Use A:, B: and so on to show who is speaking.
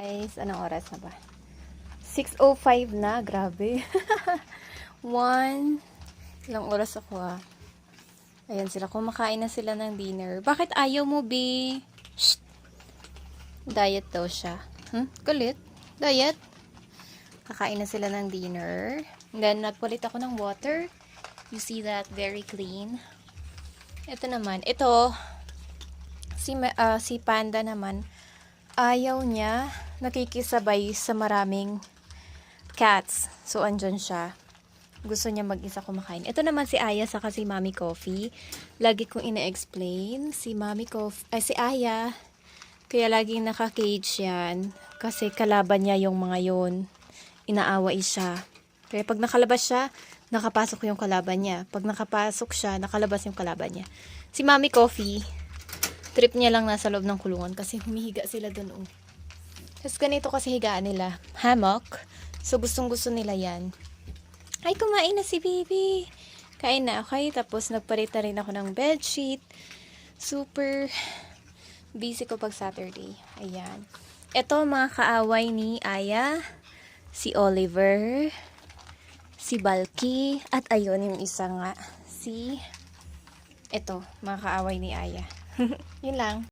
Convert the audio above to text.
A: Guys, anong oras na ba? 6:05 na, grabe. Ilang oras ako Ayan sila, kumakain na sila ng dinner. Bakit ayaw mo, B? Shh! Diet daw siya. Kulit? Diet? Kakain na sila ng dinner. And then, nagpalit ako ng water. You see that? Very clean. Ito naman. Ito, si Panda naman, ayaw niya nakikisabay sa maraming cats. So, andyan siya. Gusto niya mag-isa kumakain. Ito naman si Aya saka si Mommy Coffee. Lagi kong ina-explain. Si Aya, kaya laging naka-cage yan. Kasi kalaban niya yung mga yon. Inaaway siya. Kaya pag nakalabas siya, nakapasok yung kalaban niya. Pag nakapasok siya, nakalabas yung kalaban niya. Si Mommy Coffee, trip niya lang nasa loob ng kulungan kasi humihiga sila dun. Tapos ganito kasi higaan nila. Hammock. So gustong-gusto nila yan. Ay, kumain na si Baby. Kain na, okay? Tapos nagpalit na rin ako ng bedsheet. Super busy ko pag Saturday. Ayan. Ito mga kaaway ni Aya. Si Oliver. Si Balky. At ayun yung isa nga. Ito, mga kaaway ni Aya. Yun lang.